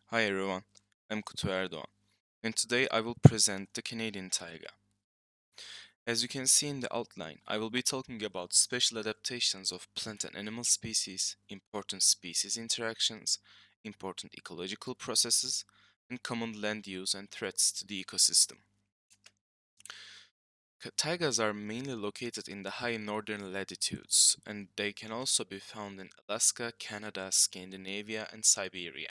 Hi everyone, I'm Kutu Erdoğan, and today I will present the Canadian taiga. As you can see in the outline, I will be talking about special adaptations of plant and animal species, important species interactions, important ecological processes, and common land use and threats to the ecosystem. Taigas are mainly located in the high northern latitudes, and they can also be found in Alaska, Canada, Scandinavia, and Siberia.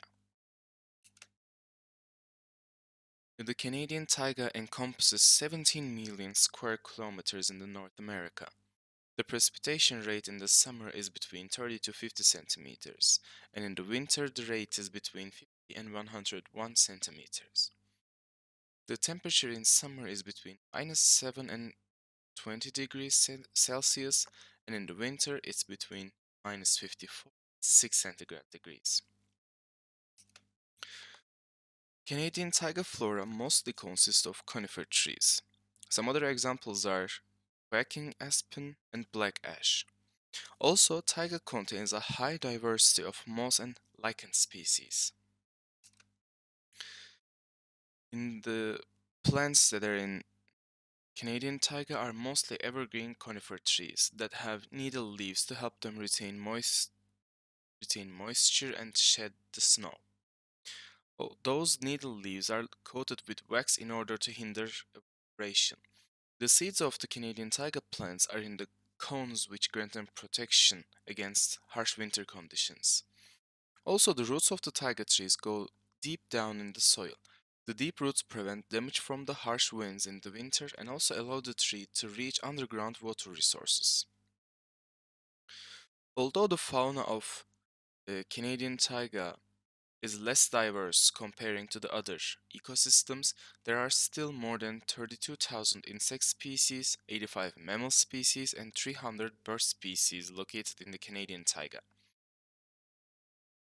The Canadian taiga encompasses 17 million square kilometers in the North America. The precipitation rate in the summer is between 30 to 50 centimeters, and in the winter the rate is between 50 and 101 centimeters. The temperature in summer is between -7 and 20 degrees Celsius, and in the winter it's between -54 and 6 centigrade degrees. Canadian taiga flora mostly consists of conifer trees. Some other examples are quaking aspen and black ash. Also, taiga contains a high diversity of moss and lichen species. In the plants that are in Canadian taiga are mostly evergreen conifer trees that have needle leaves to help them retain moisture and shed the snow. Those needle leaves are coated with wax in order to hinder evaporation. The seeds of the Canadian taiga plants are in the cones which grant them protection against harsh winter conditions. Also, the roots of the taiga trees go deep down in the soil. The deep roots prevent damage from the harsh winds in the winter and also allow the tree to reach underground water resources. Although the fauna of the Canadian taiga is less diverse comparing to the other ecosystems, there are still more than 32,000 insect species, 85 mammal species, and 300 bird species located in the Canadian taiga.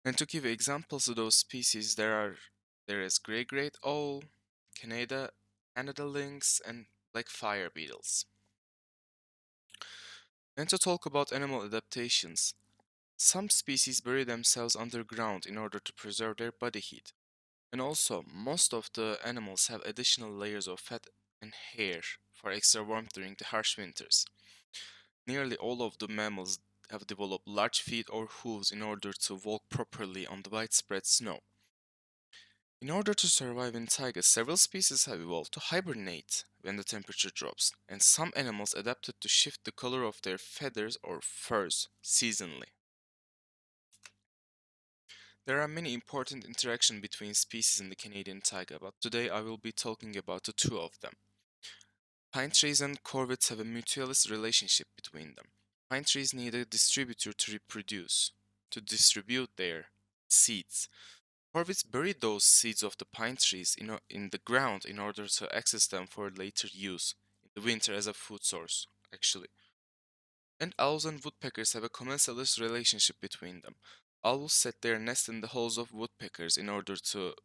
And to give examples of those species, there is gray-great owl, Canada lynx, and black fire beetles. And to talk about animal adaptations, some species bury themselves underground in order to preserve their body heat. And also, most of the animals have additional layers of fat and hair for extra warmth during the harsh winters. Nearly all of the mammals have developed large feet or hooves in order to walk properly on the widespread snow. In order to survive in taiga, several species have evolved to hibernate when the temperature drops, and some animals adapted to shift the color of their feathers or furs seasonally. There are many important interactions between species in the Canadian taiga, but today I will be talking about the two of them. Pine trees and corvids have a mutualist relationship between them. Pine trees need a distributor to reproduce, to distribute their seeds. Corvids bury those seeds of the pine trees in the ground in order to access them for later use in the winter as a food source, actually. And owls and woodpeckers have a commensalist relationship between them. Owls set their nest in the holes of woodpeckers in order to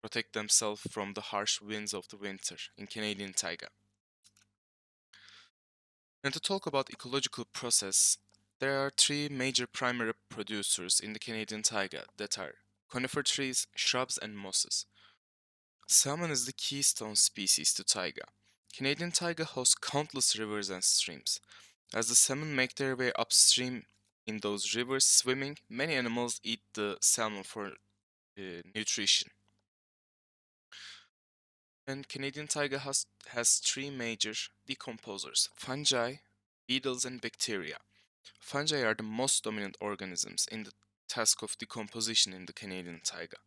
protect themselves from the harsh winds of the winter in Canadian taiga. And to talk about ecological process, there are three major primary producers in the Canadian taiga that are conifer trees, shrubs, and mosses. Salmon is the keystone species to taiga. Canadian taiga hosts countless rivers and streams. As the salmon make their way upstream in those rivers swimming, many animals eat the salmon for nutrition. And Canadian taiga has three major decomposers: fungi, beetles, and bacteria. Fungi are the most dominant organisms in the task of decomposition in the Canadian taiga.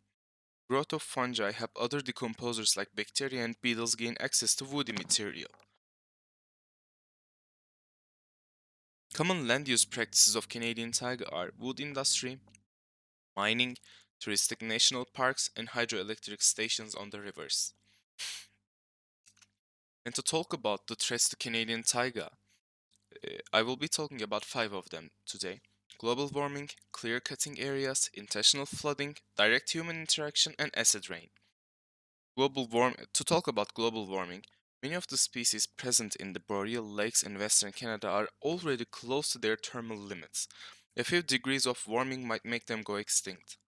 Growth of fungi help other decomposers like bacteria and beetles gain access to woody material. Common land use practices of Canadian taiga are wood industry, mining, touristic national parks, and hydroelectric stations on the rivers. And to talk about the threats to Canadian taiga, I will be talking about five of them today: global warming, clear cutting areas, intentional flooding, direct human interaction, and acid rain. To talk about global warming, many of the species present in the boreal lakes in western Canada are already close to their thermal limits. A few degrees of warming might make them go extinct.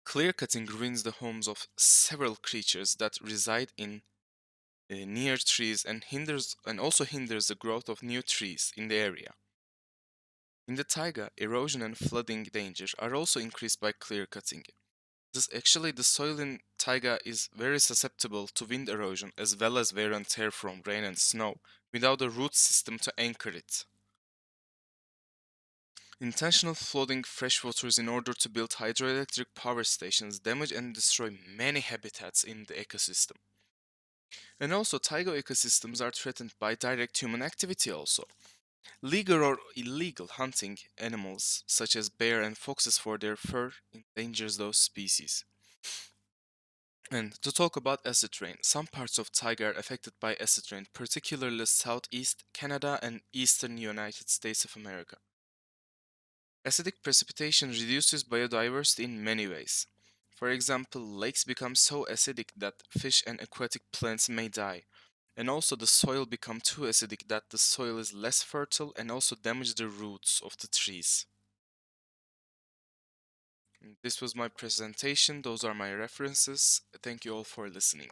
Clear cutting ruins the homes of several creatures that reside in near trees and also hinders the growth of new trees in the area. In the taiga, erosion and flooding dangers are also increased by clear cutting. The soil in taiga is very susceptible to wind erosion as well as wear and tear from rain and snow without a root system to anchor it. Intentional flooding freshwaters in order to build hydroelectric power stations damage and destroy many habitats in the ecosystem. And also, taiga ecosystems are threatened by direct human activity also. Legal or illegal hunting animals such as bear and foxes for their fur endangers those species. And to talk about acid rain, some parts of Taiga are affected by acid rain, particularly southeast Canada and eastern United States of America. Acidic precipitation reduces biodiversity in many ways. For example, lakes become so acidic that fish and aquatic plants may die, and also the soil become too acidic that the soil is less fertile and also damage the roots of the trees. This was my presentation. Those are my references. Thank you all for listening.